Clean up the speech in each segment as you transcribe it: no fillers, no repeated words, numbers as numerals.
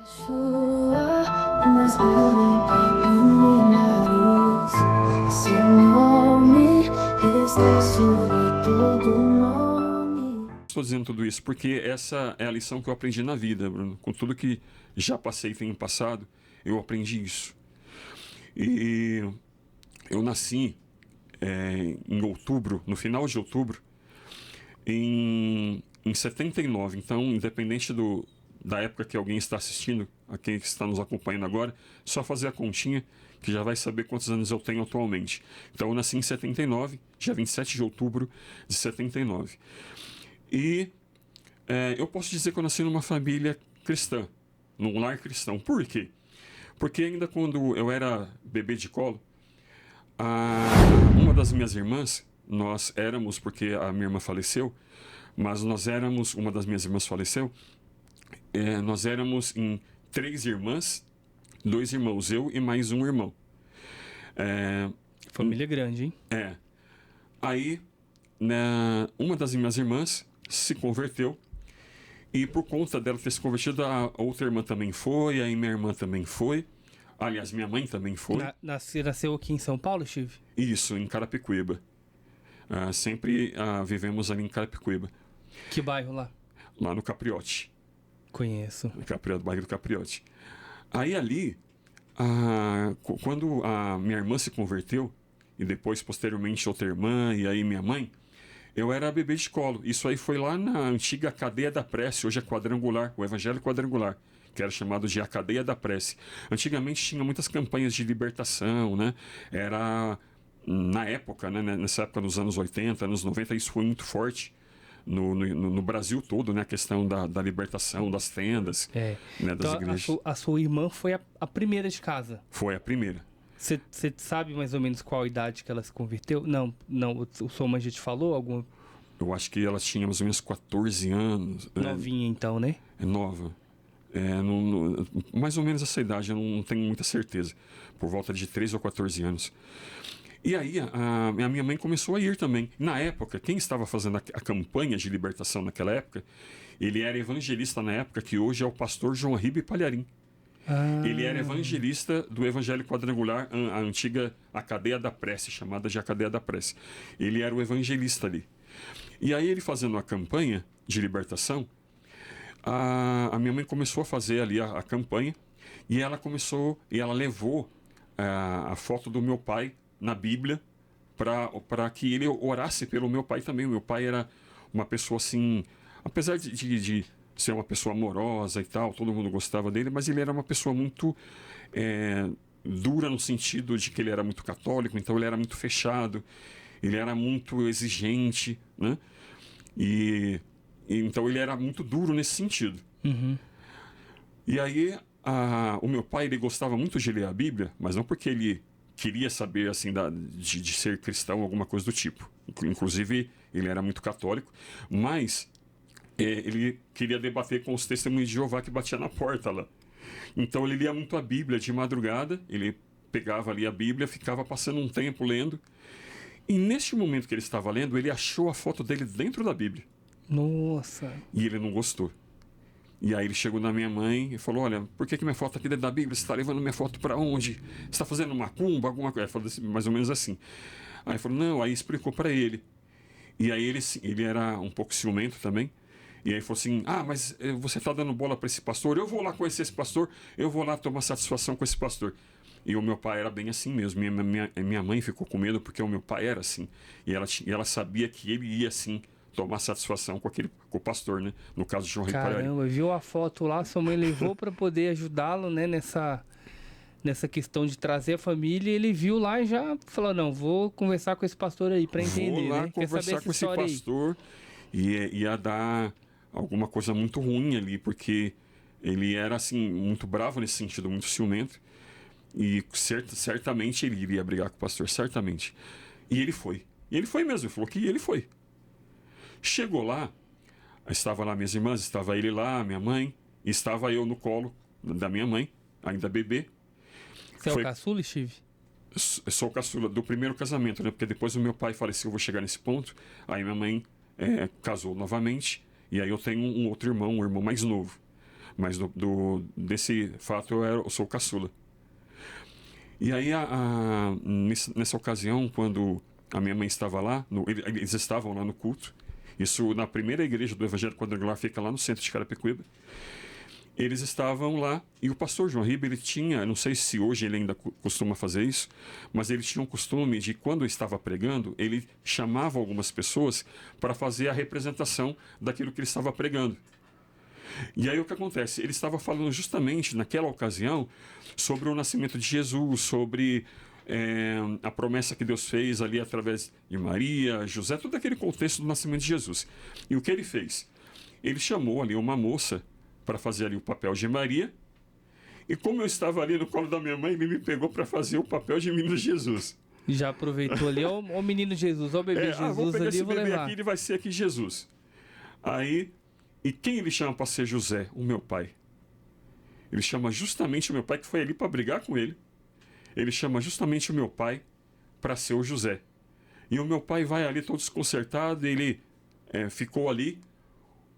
Sua, mas iluminados, seu nome está sobre todo nome. Estou dizendo tudo isso porque essa é a lição que eu aprendi na vida, Bruno. Com tudo que já passei e tenho passado, eu aprendi isso. E eu nasci em outubro, no final de outubro, em 79. Então, independente da época que alguém está assistindo, a quem está nos acompanhando agora, só fazer a continha que já vai saber quantos anos eu tenho atualmente. Então, eu nasci em 79, dia 27 de outubro de 79. E eu posso dizer que eu nasci numa família cristã, num lar cristão. Por quê? Porque ainda quando eu era bebê de colo, uma das minhas irmãs, nós éramos, porque a minha irmã faleceu, mas nós éramos, uma das minhas irmãs faleceu, nós éramos em 3 irmãs, 2 irmãos, eu e mais um irmão. Família grande, hein? Aí, né, uma das minhas irmãs se converteu, e por conta dela ter se convertido, a outra irmã também foi, aí minha irmã também foi. Aliás, minha mãe também foi. Nasceu aqui em São Paulo, Steve? Isso, em Carapicuíba. Sempre vivemos ali em Carapicuíba. Que bairro lá? Lá no Capriote. Conheço. Bairro do Capriote. Aí ali, quando a minha irmã se converteu, e depois, posteriormente, outra irmã, e aí minha mãe, eu era bebê de colo. Isso aí foi lá na antiga Cadeia da Prece, hoje é Quadrangular, o Evangelho Quadrangular, que era chamado de a Cadeia da Prece. Antigamente tinha muitas campanhas de libertação, né? Na época, né? Nessa época dos anos 80, anos 90, isso foi muito forte no Brasil todo, né? A questão da libertação, das tendas, né? Das então, igrejas. a sua irmã foi a primeira de casa? Foi a primeira. Você sabe mais ou menos qual idade que ela se converteu? Não, o sua mãe já te falou alguma? Eu acho que ela tinha mais ou menos 14 anos. Novinha então, né? É nova. Mais ou menos essa idade, eu não tenho muita certeza. Por volta de 13 ou 14 anos. E aí a minha mãe começou a ir também. Na época, quem estava fazendo a campanha de libertação naquela época, ele era evangelista na época, que hoje é o pastor João Ribe Palharim. Ele era evangelista do Evangelho Quadrangular, a Cadeia da Prece, chamada de a Cadeia da Prece. Ele era o evangelista ali. E aí ele fazendo a campanha de libertação, a minha mãe começou a fazer ali a campanha, e ela levou a foto do meu pai na Bíblia para que ele orasse pelo meu pai também. O meu pai era uma pessoa assim, apesar de ser uma pessoa amorosa e tal, todo mundo gostava dele, mas ele era uma pessoa muito dura no sentido de que ele era muito católico, então ele era muito fechado, ele era muito exigente, né? E então ele era muito duro nesse sentido. Uhum. E aí o meu pai, ele gostava muito de ler a Bíblia, mas não porque ele queria saber assim de ser cristão, alguma coisa do tipo. Inclusive ele era muito católico, mas ele queria debater com os testemunhos de Jeová que batia na porta lá. Então ele lia muito a Bíblia de madrugada, ele pegava ali a Bíblia, ficava passando um tempo lendo, e neste momento que ele estava lendo, ele achou a foto dele dentro da Bíblia. Nossa! E ele não gostou. E aí ele chegou na minha mãe e falou: olha, por que minha foto aqui dentro da Bíblia? Você está levando minha foto para onde? Você está fazendo macumba, alguma coisa? Ele falou assim, mais ou menos assim. Aí falou: não, aí explicou para ele. E aí ele era um pouco ciumento também. E aí falou assim: mas você está dando bola para esse pastor? Eu vou lá conhecer esse pastor, eu vou lá tomar satisfação com esse pastor. E o meu pai era bem assim mesmo. Minha mãe ficou com medo porque o meu pai era assim. E ela sabia que ele ia assim tomar satisfação com o pastor, né? No caso de João Ribe Palharim. Caramba, viu a foto lá, sua mãe levou para poder ajudá-lo, né, nessa questão de trazer a família, e ele viu lá e já falou: não, vou conversar com esse pastor aí para entender, vou lá né? conversar com esse pastor e ia dar alguma coisa muito ruim ali, porque ele era assim muito bravo nesse sentido, muito ciumento, e certamente ele iria brigar com o pastor, certamente. E ele foi mesmo, ele falou que ele foi. Chegou lá, estava lá minhas irmãs, estava ele lá, minha mãe, e estava eu no colo da minha mãe, ainda bebê. Você é o caçula, Steve? Sou o caçula do primeiro casamento, né? Porque depois o meu pai faleceu, eu vou chegar nesse ponto. Aí minha mãe casou novamente, e aí eu tenho um outro irmão, um irmão mais novo. mas desse fato eu sou o caçula. E aí, nessa ocasião, quando a minha mãe estava lá, eles estavam lá no culto, isso na primeira igreja do Evangelho Quadrangular, fica lá no centro de Carapicuíba. Eles estavam lá e o pastor João Riba, ele tinha, não sei se hoje ele ainda costuma fazer isso, mas ele tinha um costume de, quando estava pregando, ele chamava algumas pessoas para fazer a representação daquilo que ele estava pregando. E aí o que acontece? Ele estava falando justamente naquela ocasião sobre o nascimento de Jesus, sobre a promessa que Deus fez ali através de Maria, José, todo aquele contexto do nascimento de Jesus. E o que ele fez? Ele chamou ali uma moça para fazer ali o papel de Maria, e como eu estava ali no colo da minha mãe, ele me pegou para fazer o papel de menino Jesus. Já aproveitou ali, ó o menino Jesus, ó o bebê Jesus vou pegar ali, esse vou bebê levar. aqui, ele vai ser aqui Jesus. Aí, e quem ele chama para ser José? O meu pai. Ele chama justamente o meu pai, que foi ali para brigar com ele. Ele chama justamente o meu pai para ser o José. E o meu pai vai ali todo desconcertado, ele ficou ali.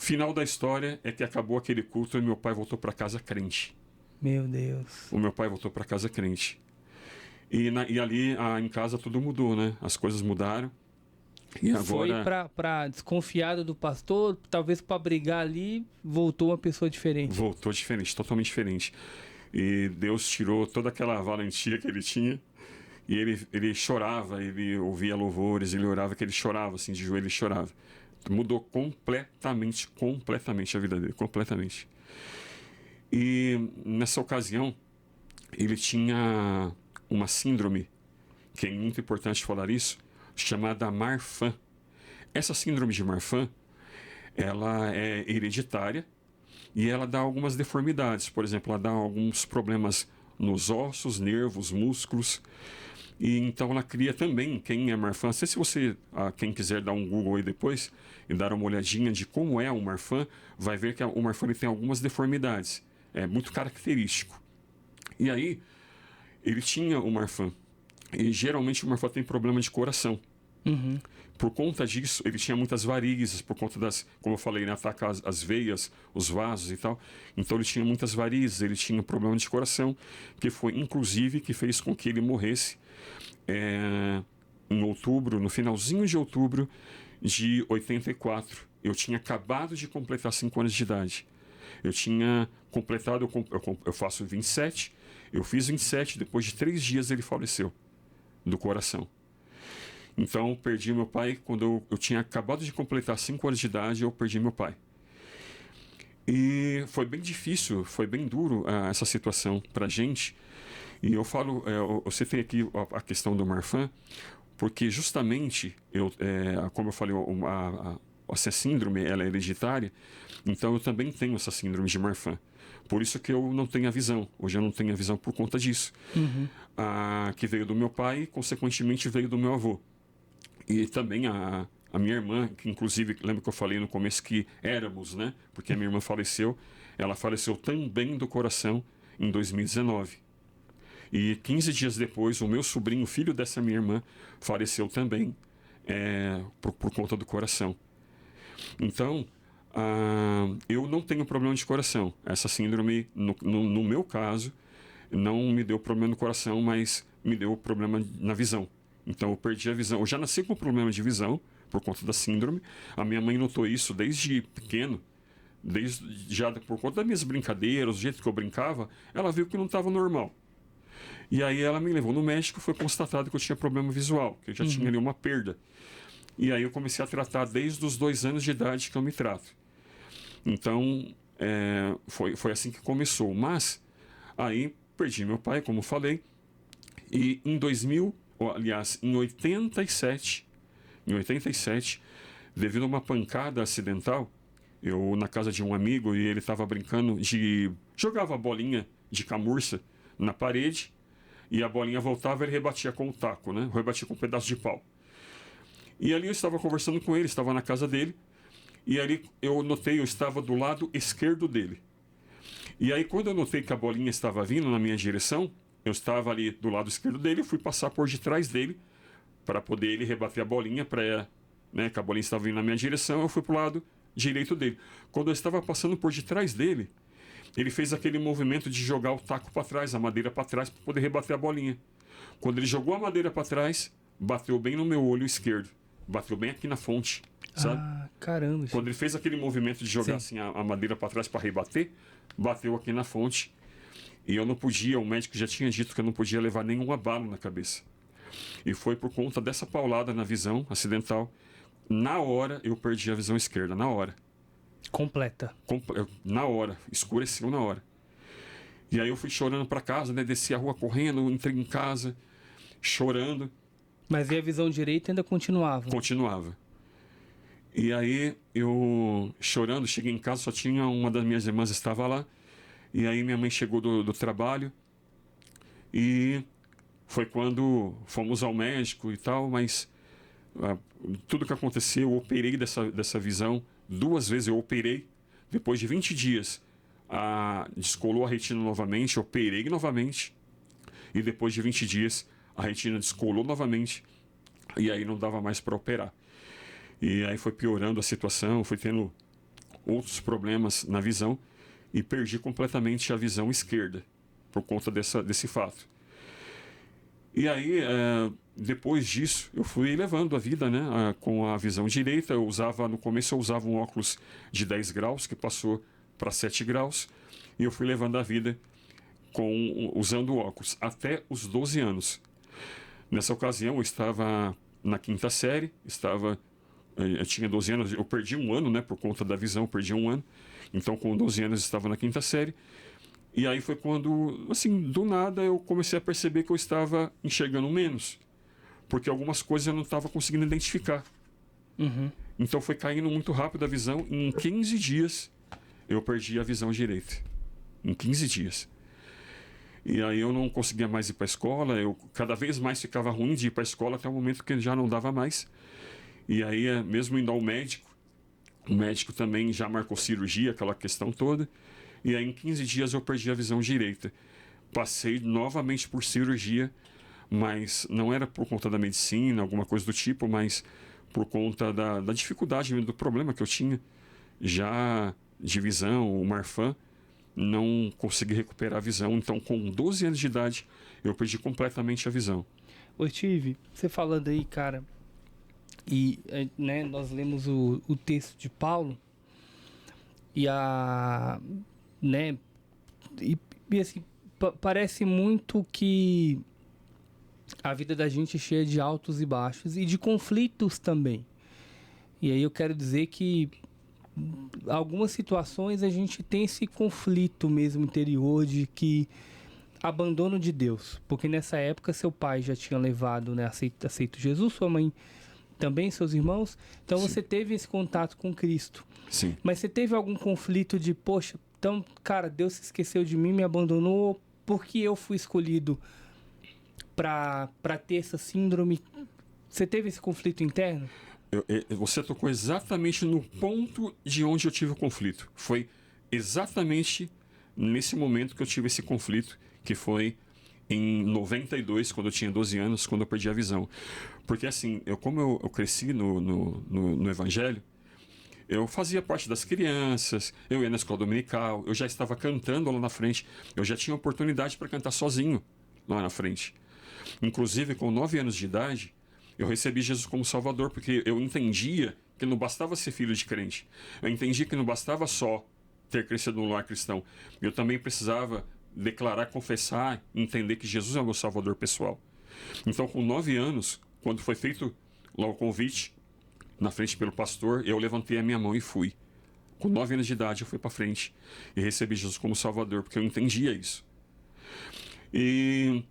Final da história é que acabou aquele culto e meu pai voltou para casa crente. Meu Deus. O meu pai voltou para casa crente. E ali em casa tudo mudou, né? As coisas mudaram. E agora... Foi para desconfiado do pastor, talvez para brigar ali, voltou uma pessoa diferente. Voltou diferente, totalmente diferente. E Deus tirou toda aquela valentia que ele tinha. E ele chorava, ele ouvia louvores, ele orava, que ele chorava, assim, de joelho ele chorava. Mudou completamente a vida dele, completamente. E nessa ocasião, ele tinha uma síndrome, que é muito importante falar isso, chamada Marfan. Essa síndrome de Marfan, ela é hereditária e ela dá algumas deformidades. Por exemplo, ela dá alguns problemas nos ossos, nervos, músculos. E então ela cria também, quem é Marfan, não sei se você, quem quiser dar um Google aí depois e dar uma olhadinha de como é o Marfan, vai ver que o Marfan ele tem algumas deformidades, é muito característico. E aí, ele tinha o Marfan, e geralmente o Marfan tem problema de coração. Uhum. Por conta disso, ele tinha muitas varizes, por conta como eu falei, né, ataca as veias, os vasos e tal. Então ele tinha muitas varizes, ele tinha problema de coração, que foi inclusive que fez com que ele morresse em outubro, no finalzinho de outubro de 84. Eu tinha acabado de completar 5 anos de idade. Eu tinha completado, eu faço 27, eu fiz 27, depois de 3 dias ele faleceu do coração. Então, eu perdi meu pai quando eu tinha acabado de completar 5 anos de idade, eu perdi meu pai. E foi bem difícil, foi bem duro essa situação para a gente. E eu falo, eu citei aqui a questão do Marfan, porque justamente, como eu falei, essa síndrome ela é hereditária, então eu também tenho essa síndrome de Marfan. Por isso que eu não tenho a visão. Hoje eu não tenho a visão por conta disso. Uhum. Que veio do meu pai e, consequentemente, veio do meu avô. E também a minha irmã, que inclusive, lembra que eu falei no começo que éramos, né? Porque a minha irmã faleceu, ela faleceu também do coração em 2019. E 15 dias depois, o meu sobrinho, filho dessa minha irmã, faleceu também por conta do coração. Então, eu não tenho problema de coração. Essa síndrome, no meu caso, não me deu problema no coração, mas me deu problema na visão. Então eu perdi a visão. Eu já nasci com problema de visão por conta da síndrome. A minha mãe notou isso desde pequeno, já por conta das minhas brincadeiras, do jeito que eu brincava, ela viu que não estava normal. E aí ela me levou no médico, foi constatado que eu tinha problema visual, que eu já tinha ali uma perda. E aí eu comecei a tratar desde os 2 anos de idade que eu me trato. Então, foi assim que começou. Mas, aí perdi meu pai, como falei, e em 87, devido a uma pancada acidental, eu na casa de um amigo e ele estava brincando jogava bolinha de camurça na parede e a bolinha voltava e ele rebatia com o taco, né? Rebatia com um pedaço de pau. E ali eu estava conversando com ele, estava na casa dele, e ali eu notei, eu estava do lado esquerdo dele. E aí quando eu notei que a bolinha estava vindo na minha direção, eu estava ali do lado esquerdo dele, eu fui passar por detrás dele para poder ele rebater a bolinha, né, que a bolinha estava vindo na minha direção, eu fui para o lado direito dele. Quando eu estava passando por detrás dele, ele fez aquele movimento de jogar o taco para trás, a madeira para trás, para poder rebater a bolinha. Quando ele jogou a madeira para trás, bateu bem no meu olho esquerdo. Bateu bem aqui na fonte, sabe? Ah, caramba. Quando ele fez aquele movimento de jogar Sim. assim a madeira para trás para rebater, bateu aqui na fonte. E eu não podia, o médico já tinha dito que eu não podia levar nenhum abalo na cabeça. E foi por conta dessa paulada na visão acidental. Na hora eu perdi a visão esquerda, na hora. Completa. Na hora, escureceu na hora. E aí eu fui chorando para casa, né? Desci a rua correndo, entrei em casa, chorando. Mas e a visão direita ainda continuava? Continuava. E aí eu, chorando, cheguei em casa, só tinha uma das minhas irmãs estava lá. E aí minha mãe chegou do trabalho e foi quando fomos ao médico e tal, mas tudo que aconteceu, eu operei dessa visão 2 vezes, eu operei. Depois de 20 dias, descolou a retina novamente, operei novamente. E depois de 20 dias, a retina descolou novamente. E aí não dava mais para operar. E aí foi piorando a situação, fui tendo outros problemas na visão e perdi completamente a visão esquerda por conta desse fato. E aí, depois disso, eu fui levando a vida, né, com a visão direita. No começo eu usava um óculos de 10 graus, que passou para 7 graus, e eu fui levando a vida usando óculos até os 12 anos. Nessa ocasião, eu estava na 5ª série, eu tinha 12 anos, eu perdi um ano, né, por conta da visão, eu perdi um ano. Então, com 12 anos, eu estava na 5ª série. E aí foi quando, assim, do nada, eu comecei a perceber que eu estava enxergando menos. Porque algumas coisas eu não estava conseguindo identificar. Uhum. Então, foi caindo muito rápido a visão. Em 15 dias, eu perdi a visão direita. Em 15 dias. E aí eu não conseguia mais ir para a escola. Eu cada vez mais ficava ruim de ir para a escola, até o momento que já não dava mais. E aí, mesmo indo ao médico, o médico também já marcou cirurgia, aquela questão toda. E aí, em 15 dias, eu perdi a visão direita. Passei novamente por cirurgia, mas não era por conta da medicina, alguma coisa do tipo, mas por conta da dificuldade, do problema que eu tinha. Já de visão, o Marfan, não consegui recuperar a visão. Então, com 12 anos de idade, eu perdi completamente a visão. Ô, Steve, você falando aí, cara, e né, nós lemos o texto de Paulo e né, e assim, parece muito que a vida da gente é cheia de altos e baixos e de conflitos também. E aí eu quero dizer que algumas situações a gente tem esse conflito mesmo interior de que abandono de Deus, porque nessa época seu pai já tinha levado, né, aceito Jesus, sua mãe também, seus irmãos, então Sim. você teve esse contato com Cristo. Sim. Mas você teve algum conflito de, poxa, então, cara, Deus se esqueceu de mim, me abandonou, porque eu fui escolhido para ter essa síndrome? Você teve esse conflito interno? Você tocou exatamente no ponto de onde eu tive o conflito. Foi exatamente nesse momento que eu tive esse conflito, que foi em 92, quando eu tinha 12 anos, quando eu perdi a visão. Porque assim, como eu cresci no Evangelho, eu fazia parte das crianças, eu ia na escola dominical, eu já estava cantando lá na frente, eu já tinha oportunidade para cantar sozinho lá na frente. Inclusive, com 9 anos de idade, eu recebi Jesus como Salvador, porque eu entendia que não bastava ser filho de crente. Eu entendia que não bastava só ter crescido no lar cristão. Eu também precisava declarar, confessar, entender que Jesus é o meu Salvador pessoal. Então, com 9 anos, quando foi feito lá o convite, na frente pelo pastor, eu levantei a minha mão e fui. Com 9 anos de idade, eu fui para frente e recebi Jesus como Salvador, porque eu entendia isso. E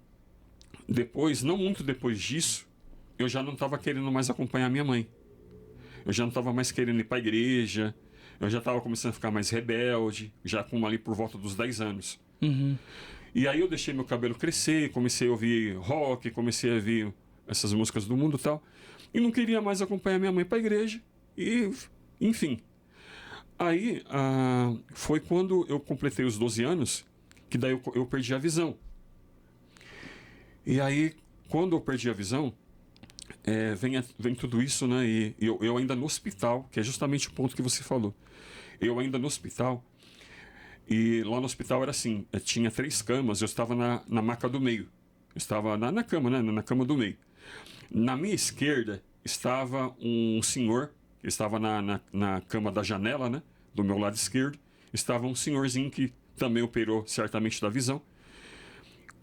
depois, não muito depois disso, eu já não estava querendo mais acompanhar minha mãe. Eu já não estava mais querendo ir para a igreja, eu já estava começando a ficar mais rebelde, já com ali por volta dos 10 anos. Uhum. E aí eu deixei meu cabelo crescer, comecei a ouvir rock, comecei a ouvir essas músicas do mundo e tal, e não queria mais acompanhar minha mãe para a igreja, e enfim. Aí foi quando eu completei os 12 anos, que daí eu perdi a visão. E aí, quando eu perdi a visão, vem tudo isso, né? E eu ainda no hospital, que é justamente o ponto que você falou. Eu ainda no hospital, E lá no hospital era assim, tinha 3 camas, eu estava na maca do meio. Eu estava na cama, né? Na cama do meio. Na minha esquerda estava um senhor, que estava na cama da janela, né? Do meu lado esquerdo. Estava um senhorzinho que também operou certamente da visão.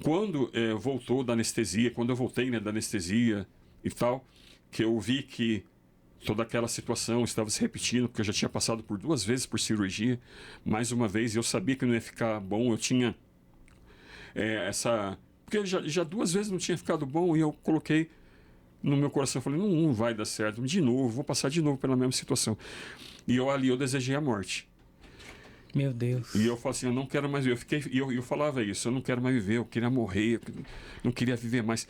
Quando voltou da anestesia, quando eu voltei, né, da anestesia e tal, que eu vi que toda aquela situação estava se repetindo, porque eu já tinha passado por 2 vezes por cirurgia, mais uma vez, e eu sabia que não ia ficar bom, eu tinha essa... Porque já 2 vezes não tinha ficado bom, e eu coloquei no meu coração, falei, não vai dar certo, de novo, vou passar de novo pela mesma situação. E eu desejei a morte. Meu Deus. E eu falei assim, eu não quero mais viver. Eu falava isso, eu não quero mais viver, eu queria morrer, eu não queria viver mais.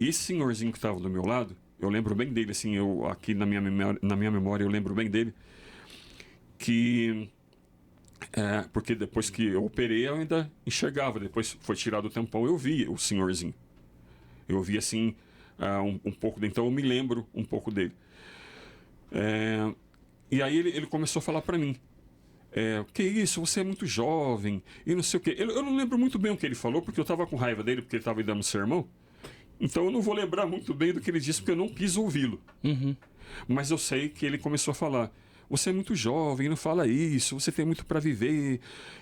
E esse senhorzinho que estava do meu lado, eu lembro bem dele, assim, aqui na minha memória eu lembro bem dele, que... porque depois que eu operei, eu ainda enxergava, depois foi tirado o tampão, eu vi o senhorzinho. Eu vi, assim, um pouco dele, então eu me lembro um pouco dele. E aí ele começou a falar para mim, que isso, você é muito jovem, e não sei o quê. Eu não lembro muito bem o que ele falou, porque eu estava com raiva dele, porque ele estava me dando sermão. Então eu não vou lembrar muito bem do que ele disse, porque eu não quis ouvi-lo. Uhum. Mas eu sei que ele começou a falar, você é muito jovem, não fala isso, você tem muito para viver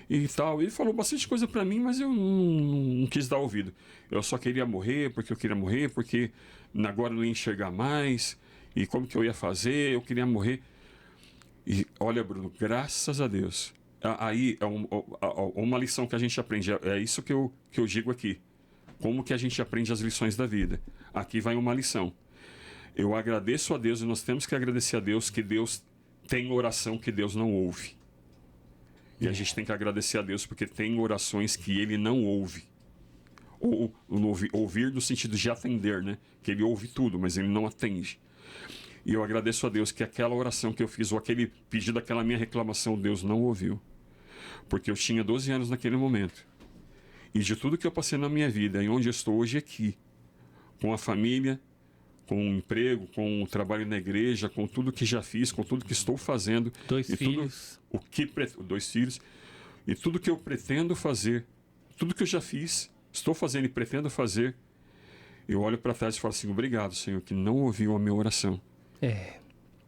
e tal. Ele falou bastante coisa para mim, mas eu não quis dar ouvido. Eu só queria morrer, porque agora eu não ia enxergar mais, e como que eu ia fazer, eu queria morrer. E olha, Bruno, graças a Deus, aí é uma lição que a gente aprende, é isso que eu digo aqui. Como que a gente aprende as lições da vida? Aqui vai uma lição. Eu agradeço a Deus, e nós temos que agradecer a Deus, que Deus tem oração que Deus não ouve. E a gente tem que agradecer a Deus, porque tem orações que Ele não ouve. Ou ouvir no sentido de atender, né? Que Ele ouve tudo, mas Ele não atende. E eu agradeço a Deus que aquela oração que eu fiz, ou aquele pedido, aquela minha reclamação, Deus não ouviu. Porque eu tinha 12 anos naquele momento. E de tudo que eu passei na minha vida, e onde eu estou hoje aqui, com a família, com o emprego, com o trabalho na igreja, com tudo que já fiz, com tudo que estou fazendo. 2 filhos. 2 filhos. E tudo que eu pretendo fazer, tudo que eu já fiz, estou fazendo e pretendo fazer, eu olho para trás e falo assim, obrigado, Senhor, que não ouviu a minha oração.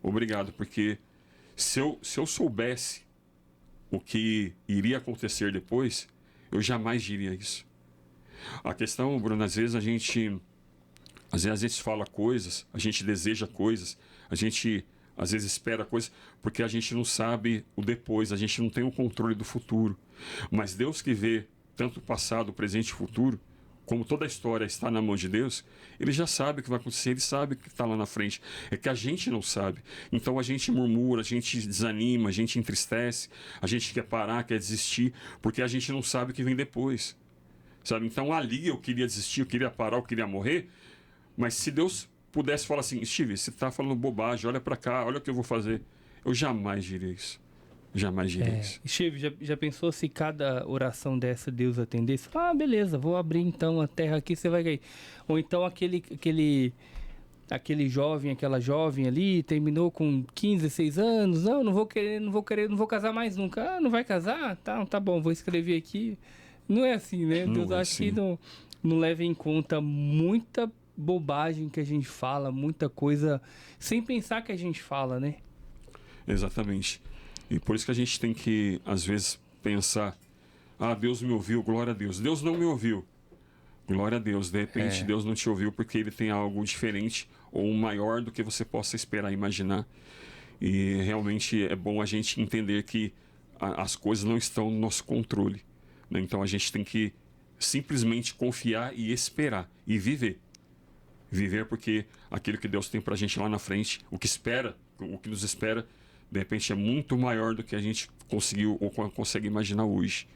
Obrigado, porque se eu soubesse o que iria acontecer depois, eu jamais diria isso. A questão, Bruno, às vezes a gente fala coisas, a gente deseja coisas, a gente às vezes espera coisas, porque a gente não sabe o depois, a gente não tem o controle do futuro. Mas Deus que vê tanto o passado, o presente e o futuro, como toda a história está na mão de Deus, Ele já sabe o que vai acontecer, Ele sabe o que está lá na frente. É que a gente não sabe. Então a gente murmura, a gente desanima, a gente entristece, a gente quer parar, quer desistir, porque a gente não sabe o que vem depois. Sabe? Então ali eu queria desistir, eu queria parar, eu queria morrer, mas se Deus pudesse falar assim, Steve, você está falando bobagem, olha para cá, olha o que eu vou fazer, eu jamais diria isso. Jamais diria isso. Steve, já pensou se cada oração dessa Deus atendesse? Beleza, vou abrir então a terra aqui, você vai cair. Ou então aquele jovem, aquela jovem ali, terminou com 15, 16 anos, não vou casar mais nunca. Não vai casar? Tá bom, vou escrever aqui. Não é assim, né? Deus acha que não leva em conta muita bobagem que a gente fala, muita coisa sem pensar que a gente fala, né? Exatamente. E por isso que a gente tem que, às vezes, pensar, Deus me ouviu, glória a Deus. Deus não me ouviu, glória a Deus. De repente, Deus não te ouviu porque Ele tem algo diferente ou maior do que você possa esperar, imaginar. E realmente é bom a gente entender que as coisas não estão no nosso controle, né? Então a gente tem que simplesmente confiar e esperar e viver. Viver porque aquilo que Deus tem pra gente lá na frente, o que nos espera, de repente é muito maior do que a gente conseguiu ou consegue imaginar hoje.